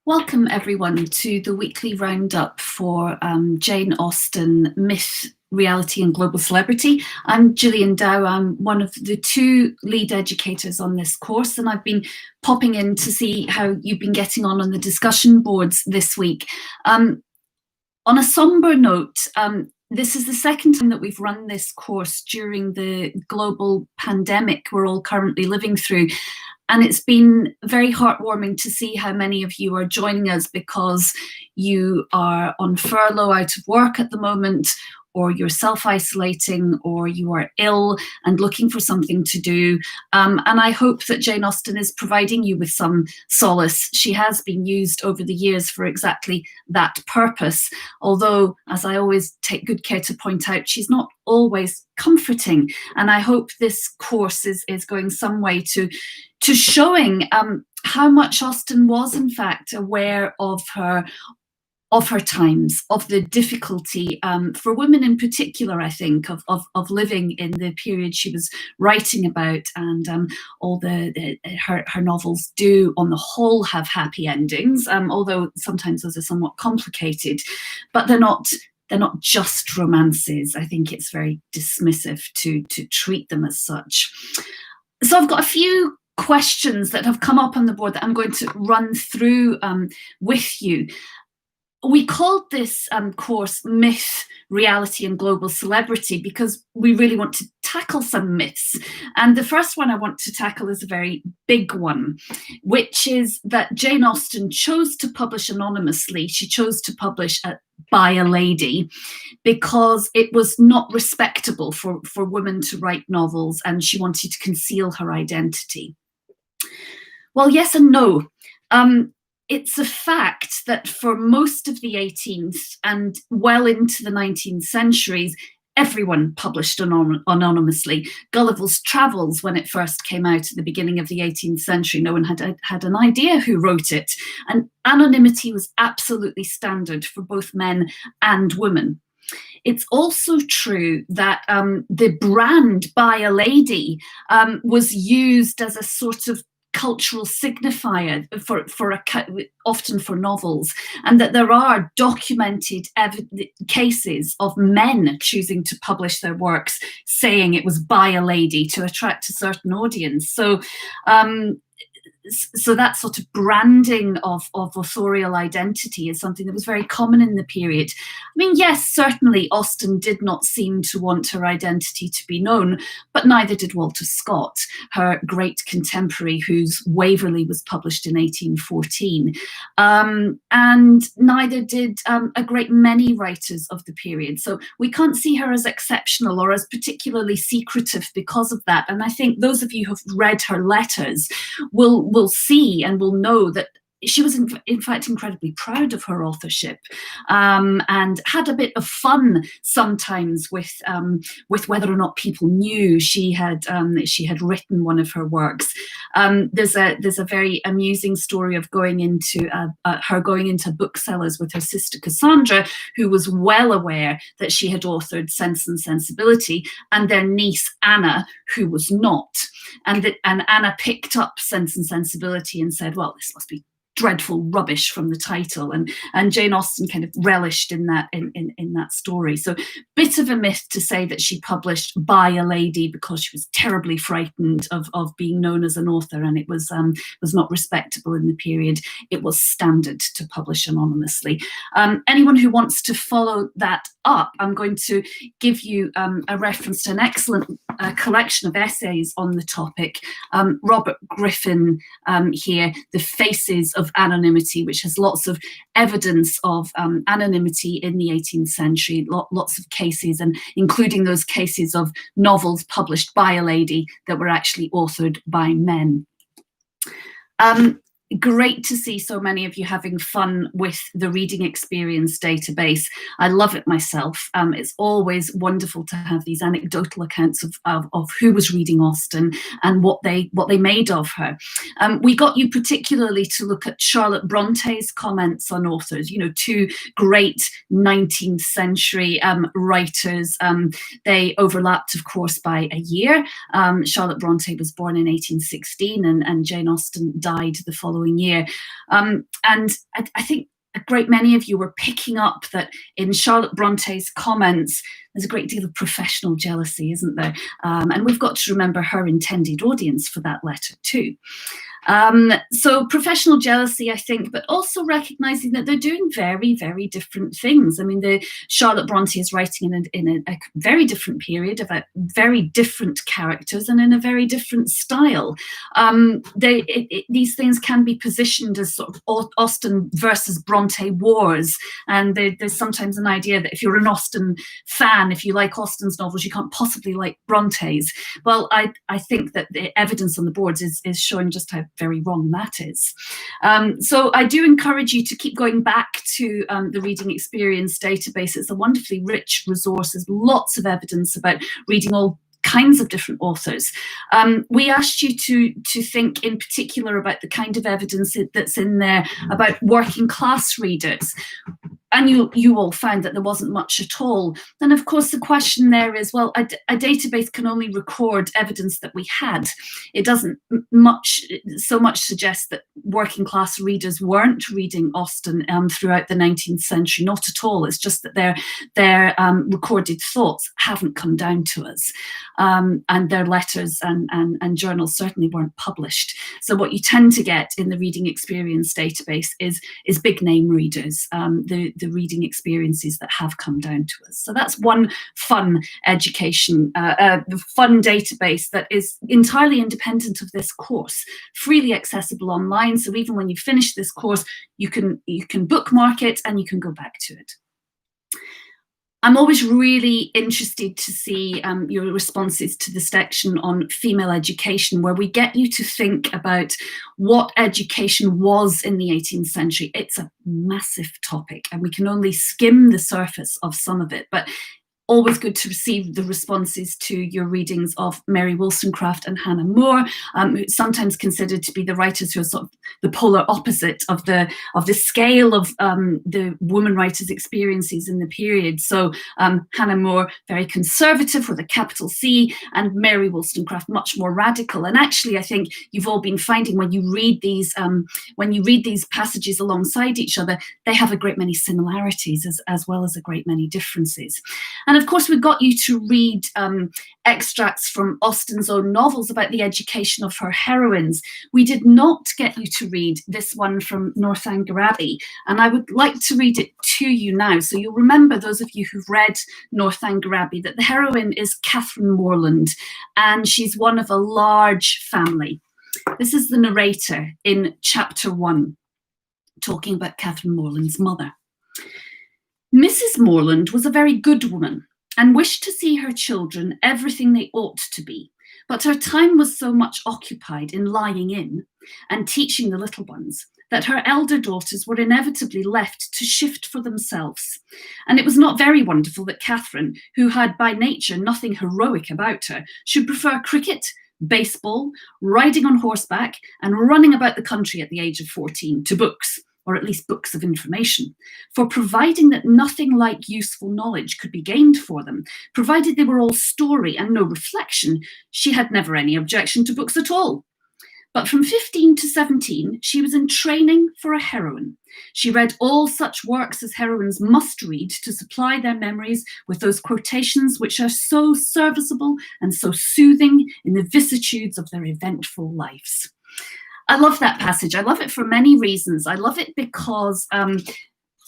Welcome everyone to the weekly roundup for Jane Austen, Myth, Reality and Global Celebrity. I'm Gillian Dow. I'm one of the two lead educators on this course, and I've been popping in to see how you've been getting on the discussion boards this week. On a somber note, this is the second time that we've run this course during the global pandemic we're all currently living through. And it's been very heartwarming to see how many of you are joining us because you are on furlough out of work at the moment, or you're self-isolating, or you are ill and looking for something to do. And I hope that Jane Austen is providing you with some solace. She has been used over the years for exactly that purpose, although, as I always take good care to point out, she's not always comforting. And I hope this course is going some way to showing how much Austen was, in fact, aware of her times, of the difficulty for women in particular, I think, of living in the period she was writing about. And all her novels do, on the whole, have happy endings, although sometimes those are somewhat complicated, but they're not just romances. I think it's very dismissive to treat them as such. So I've got a few questions that have come up on the board that I'm going to run through with you. We called this course Myth, Reality and Global Celebrity because we really want to tackle some myths. And the first one I want to tackle is a very big one, which is that Jane Austen chose to publish anonymously. She chose to publish by a lady because it was not respectable for women to write novels, and she wanted to conceal her identity. Well, yes and no. It's a fact that for most of the 18th and well into the 19th centuries, everyone published anonymously. Gulliver's Travels, when it first came out at the beginning of the 18th century, no one had an idea who wrote it. And anonymity was absolutely standard for both men and women. It's also true that the brand by a lady was used as a sort of cultural signifier often for novels, and that there are documented cases of men choosing to publish their works saying it was by a lady to attract a certain audience. So that sort of branding of authorial identity is something that was very common in the period. I mean, yes, certainly Austen did not seem to want her identity to be known, but neither did Walter Scott, her great contemporary, whose Waverley was published in 1814. And neither did a great many writers of the period. So we can't see her as exceptional or as particularly secretive because of that. And I think those of you who've read her letters will see and will know that she was in fact incredibly proud of her authorship, and had a bit of fun sometimes with whether or not people knew she had written one of her works. There's a very amusing story of going into booksellers with her sister Cassandra, who was well aware that she had authored Sense and Sensibility, and their niece Anna, who was not. And Anna picked up Sense and Sensibility and said, well, this must be dreadful rubbish from the title, and Jane Austen kind of relished in that story. So bit of a myth to say that she published by a lady because she was terribly frightened of being known as an author, and it was not respectable in the period. It was standard to publish anonymously. Anyone who wants to follow that up, I'm going to give you a reference to an excellent collection of essays on the topic. Robert Griffin here, The Faces of Anonymity, which has lots of evidence of anonymity in the 18th century, lots of cases, and including those cases of novels published by a lady that were actually authored by men. Great to see so many of you having fun with the Reading Experience database. I love it myself. It's always wonderful to have these anecdotal accounts of who was reading Austen and what they made of her. We got you particularly to look at Charlotte Bronte's comments on authors, two great 19th century writers. They overlapped, of course, by a year. Charlotte Bronte was born in 1816 and Jane Austen died the following following year. And I think a great many of you were picking up that in Charlotte Bronte's comments, there's a great deal of professional jealousy, isn't there? And we've got to remember her intended audience for that letter too. So professional jealousy, I think, but also recognizing that they're doing very, very different things. I mean, Charlotte Bronte is writing in a very different period about very different characters and in a very different style. These things can be positioned as sort of Austen versus Bronte wars. And there's sometimes an idea that if you're an Austen fan, if you like Austen's novels, you can't possibly like Bronte's. Well, I think that the evidence on the boards is showing just how very wrong that is. So I do encourage you to keep going back to the Reading Experience database. It's a wonderfully rich resource. There's lots of evidence about reading all kinds of different authors. We asked you to think in particular about the kind of evidence that's in there about working class readers. And you all found that there wasn't much at all. Then, of course, the question there is, well, a database can only record evidence that we had. It doesn't so much suggest that working class readers weren't reading Austen throughout the 19th century. Not at all. It's just that their recorded thoughts haven't come down to us. And their letters and journals certainly weren't published. So what you tend to get in the Reading Experience database is big name readers, the reading experiences that have come down to us. So that's one fun education, fun database that is entirely independent of this course, freely accessible online. So even when you finish this course, you can bookmark it and you can go back to it. I'm always really interested to see your responses to the section on female education, where we get you to think about what education was in the 18th century. It's a massive topic and we can only skim the surface of some of it, but always good to receive the responses to your readings of Mary Wollstonecraft and Hannah More, sometimes considered to be the writers who are sort of the polar opposite of the scale of the woman writers' experiences in the period. So Hannah More, very conservative with a capital C, and Mary Wollstonecraft, much more radical. And actually, I think you've all been finding when you read these passages alongside each other, they have a great many similarities as well as a great many differences. And of course, we got you to read extracts from Austen's own novels about the education of her heroines. We did not get you to read this one from Northanger Abbey, and I would like to read it to you now. So you'll remember, those of you who've read Northanger Abbey, that the heroine is Catherine Morland, and she's one of a large family. This is the narrator in chapter 1, talking about Catherine Morland's mother. Mrs. Morland was a very good woman and wished to see her children everything they ought to be, but her time was so much occupied in lying in and teaching the little ones that her elder daughters were inevitably left to shift for themselves. And it was not very wonderful that Catherine, who had by nature nothing heroic about her, should prefer cricket, baseball, riding on horseback, and running about the country at the age of 14 to books, or at least books of information, for providing that nothing like useful knowledge could be gained for them, provided they were all story and no reflection, she had never any objection to books at all. But from 15 to 17, she was in training for a heroine. She read all such works as heroines must read to supply their memories with those quotations which are so serviceable and so soothing in the vicissitudes of their eventful lives. I love that passage. I love it for many reasons. I love it because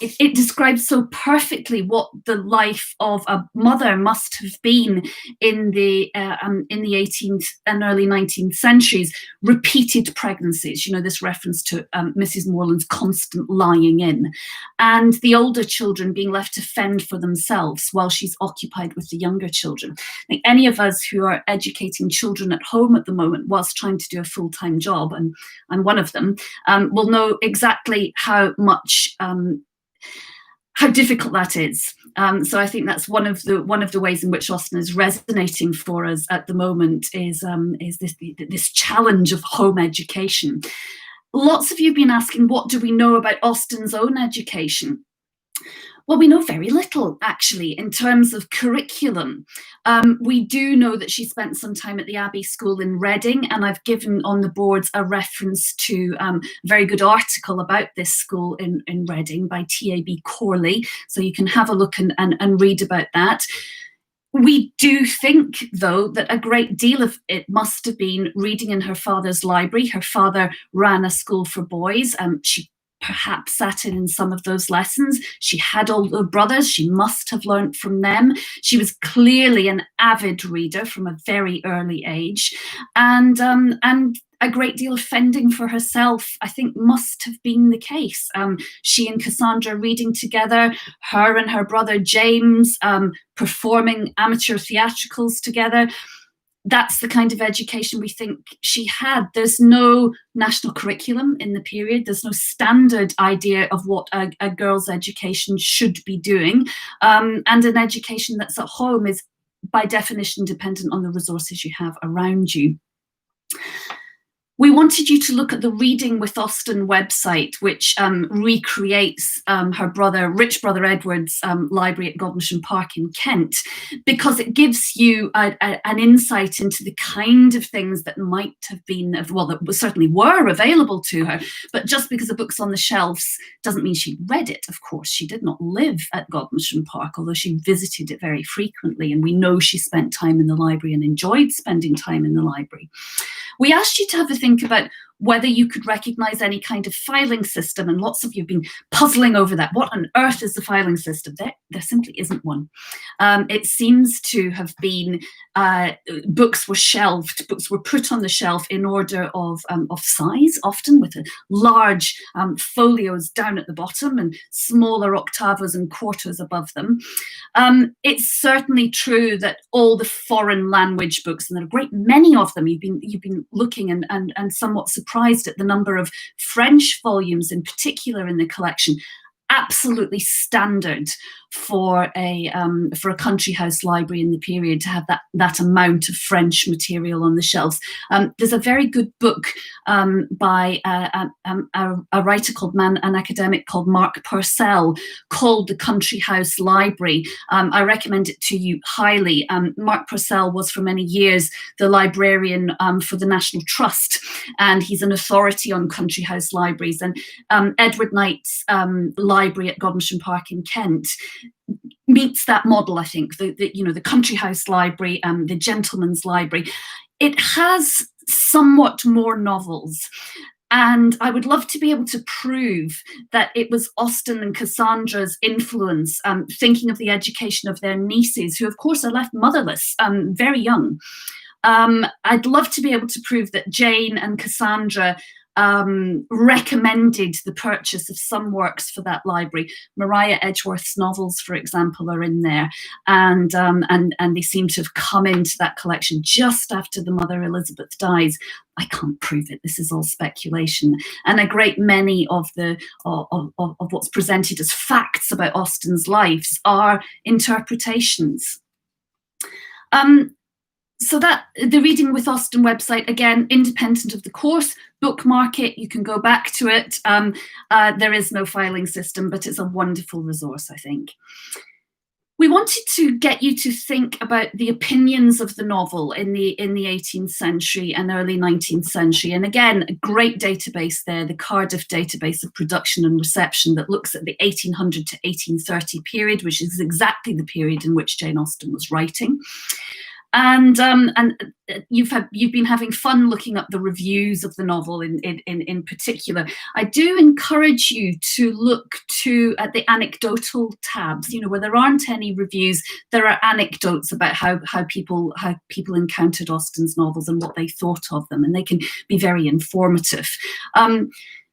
it describes so perfectly what the life of a mother must have been in the 18th and early 19th centuries. Repeated pregnancies, this reference to Mrs. Morland's constant lying in, and the older children being left to fend for themselves while she's occupied with the younger children. I think any of us who are educating children at home at the moment whilst trying to do a full-time job, and I'm one of them, will know exactly how much how difficult that is. So I think that's one of the ways in which Austen is resonating for us at the moment is this challenge of home education. Lots of you have been asking, what do we know about Austen's own education? Well, we know very little, actually, in terms of curriculum. We do know that she spent some time at the Abbey School in Reading, and I've given on the boards a reference to a very good article about this school in Reading by T.A.B. Corley, so you can have a look and read about that. We do think, though, that a great deal of it must have been reading in her father's library. Her father ran a school for boys. She perhaps sat in some of those lessons. She had older brothers. She must have learnt from them. She was clearly an avid reader from a very early age. And a great deal of fending for herself, I think, must have been the case. She and Cassandra reading together, her and her brother James performing amateur theatricals together. That's the kind of education we think she had. There's no national curriculum in the period. There's no standard idea of what a girl's education should be doing. And an education that's at home is, by definition, dependent on the resources you have around you. We wanted you to look at the Reading with Austen website, which recreates her rich brother Edward's library at Godmersham Park in Kent, because it gives you an insight into the kind of things that might have been, well, that certainly were available to her. But just because a book's on the shelves doesn't mean she read it, of course. She did not live at Godmersham Park, although she visited it very frequently. And we know she spent time in the library and enjoyed spending time in the library. We asked you to have a think about whether you could recognise any kind of filing system, and lots of you have been puzzling over that. What on earth is the filing system? There simply isn't one. It seems to have been books were shelved, books were put on the shelf in order of size, often with large folios down at the bottom and smaller octavos and quartos above them. It's certainly true that all the foreign language books, and there are a great many of them, you've been looking and somewhat surprised at the number of French volumes in particular in the collection, absolutely standard for a country house library in the period to have that amount of French material on the shelves. There's a very good book by a writer called an academic called Mark Purcell, called The Country House Library. I recommend it to you highly. Mark Purcell was for many years the librarian for the National Trust, and he's an authority on country house libraries. And Edward Knight's library at Godmersham Park in Kent meets that model, I think, the country house library, the gentleman's library. It has somewhat more novels. And I would love to be able to prove that it was Austen and Cassandra's influence, thinking of the education of their nieces, who of course are left motherless very young. I'd love to be able to prove that Jane and Cassandra recommended the purchase of some works for that library. Maria Edgeworth's novels, for example, are in there, and they seem to have come into that collection just after the mother Elizabeth dies. I can't prove it. This is all speculation, and a great many of what's presented as facts about Austen's lives are interpretations. So that the Reading with Austen website, again, independent of the course, bookmark it, you can go back to it. There is no filing system, but it's a wonderful resource, I think. We wanted to get you to think about the opinions of the novel in the 18th century and early 19th century. And again, a great database there, the Cardiff database of production and reception, that looks at the 1800 to 1830 period, which is exactly the period in which Jane Austen was writing. And you've been having fun looking up the reviews of the novel in particular. I do encourage you to look at the anecdotal tabs. Where there aren't any reviews, there are anecdotes about how people encountered Austen's novels and what they thought of them, and they can be very informative.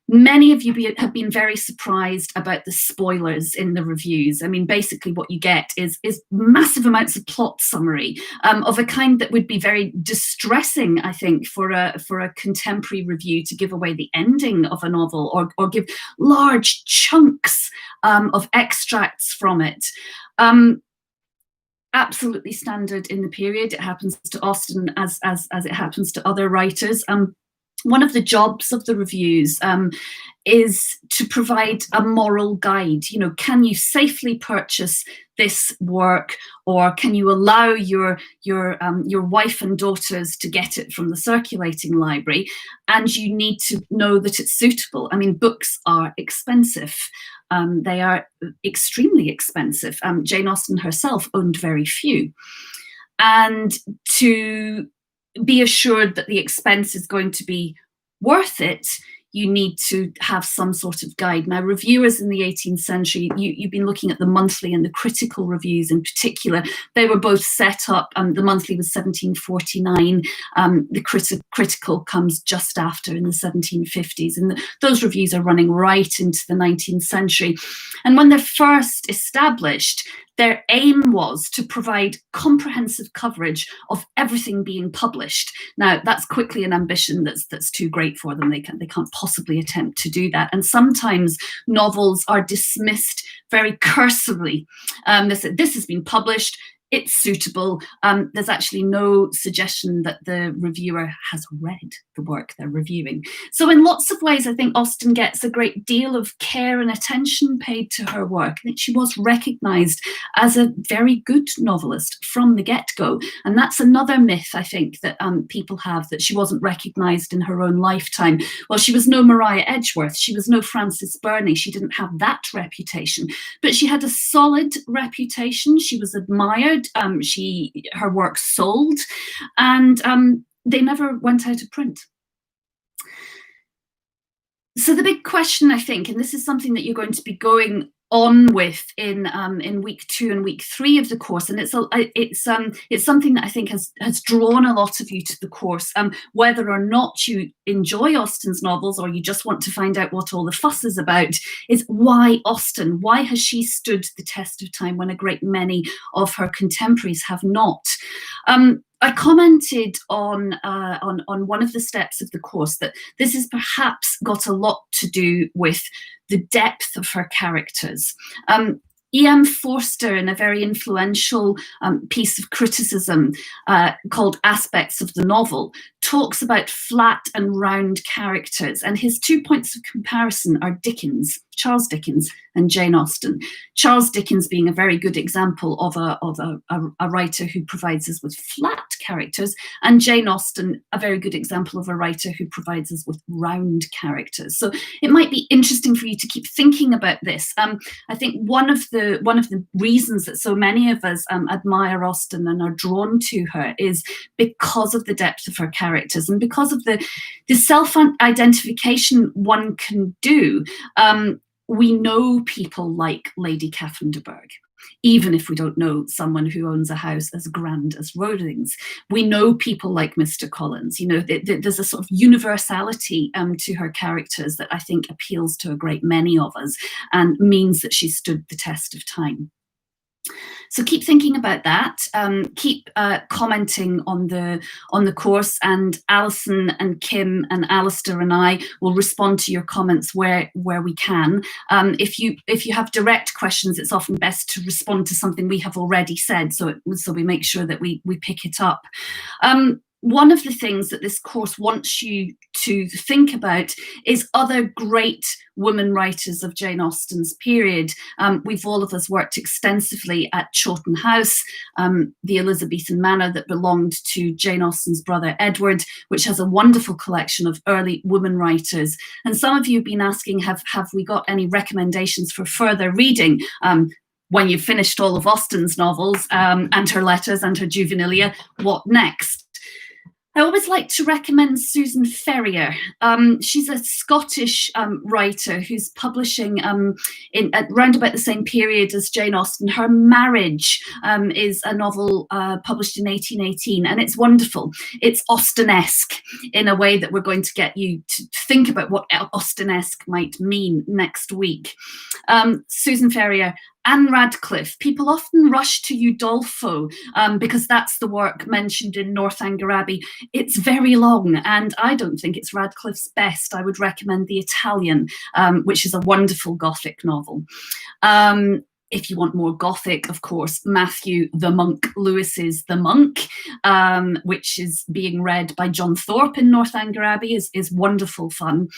Many of you have been very surprised about the spoilers in the reviews. I mean, basically what you get is massive amounts of plot summary of a kind that would be very distressing, I think, for a contemporary review, to give away the ending of a novel or give large chunks of extracts from it. Absolutely standard in the period. It happens to Austen as it happens to other writers. one of the jobs of the reviews is to provide a moral guide. You know, can you safely purchase this work, or can you allow your wife and daughters to get it from the circulating library? And you need to know that it's suitable. I mean, books are expensive. They are extremely expensive. Jane Austen herself owned very few. And to be assured that the expense is going to be worth it, you need to have some sort of guide. Now, reviewers in the 18th century, you've been looking at the monthly and the critical reviews in particular. They were both set up. The monthly was 1749. The critical comes just after in the 1750s. And those reviews are running right into the 19th century. And when they're first established, their aim was to provide comprehensive coverage of everything being published. Now, that's quickly an ambition that's too great for them. They can't possibly attempt to do that. And sometimes novels are dismissed very cursorily. They said, this has been published, it's suitable. There's actually no suggestion that the reviewer has read the work they're reviewing. So in lots of ways, I think Austen gets a great deal of care and attention paid to her work. I think she was recognised as a very good novelist from the get-go. And that's another myth, I think, that people have, that she wasn't recognised in her own lifetime. Well, she was no Maria Edgeworth. She was no Frances Burney. She didn't have that reputation. But she had a solid reputation. She was admired. Her work sold, and they never went out of print. So the big question, I think, and this is something that you're going to be going on with in week 2 and week 3 of the course, and it's something that I think has drawn a lot of you to the course, whether or not you enjoy Austen's novels or you just want to find out what all the fuss is about, is why Austen? Why has she stood the test of time when a great many of her contemporaries have not? I commented on one of the steps of the course that this has perhaps got a lot to do with the depth of her characters. E.M. Forster, in a very influential piece of criticism called Aspects of the Novel, talks about flat and round characters, and his 2 points of comparison are Dickens, Charles Dickens, and Jane Austen. Charles Dickens being a very good example of a writer who provides us with flat characters, and Jane Austen, a very good example of a writer who provides us with round characters. So it might be interesting for you to keep thinking about this. I think one of the reasons that so many of us admire Austen and are drawn to her is because of the depth of her characters and because of the self-identification one can do. We know people like Lady Catherine de Bourgh, even if we don't know someone who owns a house as grand as Roding's. We know people like Mr. Collins. You know, there's a sort of universality to her characters that I think appeals to a great many of us and means that she stood the test of time. So keep thinking about that. Keep commenting on the course, and Alison and Kim and Alistair and I will respond to your comments where we can. If you have direct questions, it's often best to respond to something we have already said, so we make sure that we pick it up. One of the things that this course wants you to think about is other great women writers of Jane Austen's period. We've all of us worked extensively at Chawton House, the Elizabethan manor that belonged to Jane Austen's brother Edward, which has a wonderful collection of early women writers. And some of you have been asking, have we got any recommendations for further reading? When you've finished all of Austen's novels and her letters and her juvenilia, what next? I always like to recommend Susan Ferrier. She's a Scottish writer who's publishing at round about the same period as Jane Austen. Her Marriage is a novel published in 1818, and it's wonderful. It's Austenesque in a way that we're going to get you to think about what Austenesque might mean next week. Susan Ferrier. Anne Radcliffe. People often rush to Udolpho because that's the work mentioned in Northanger Abbey. It's very long, and I don't think it's Radcliffe's best. I would recommend The Italian, which is a wonderful Gothic novel. if you want more Gothic, of course, Matthew the Monk Lewis's The Monk, which is being read by John Thorpe in Northanger Abbey, is wonderful fun.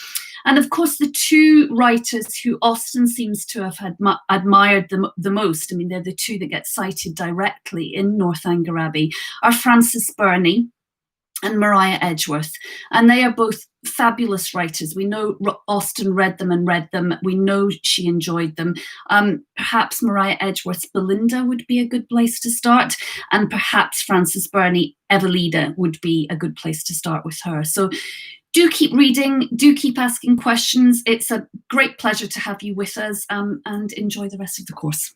And of course, the two writers who Austen seems to have admired the most, I mean, they're the two that get cited directly in Northanger Abbey, are Frances Burney and Maria Edgeworth. And they are both fabulous writers. We know Austen read them. We know she enjoyed them. Perhaps Maria Edgeworth's Belinda would be a good place to start. And perhaps Frances Burney, Evelina would be a good place to start with her. So do keep reading, do keep asking questions. It's a great pleasure to have you with us, and enjoy the rest of the course.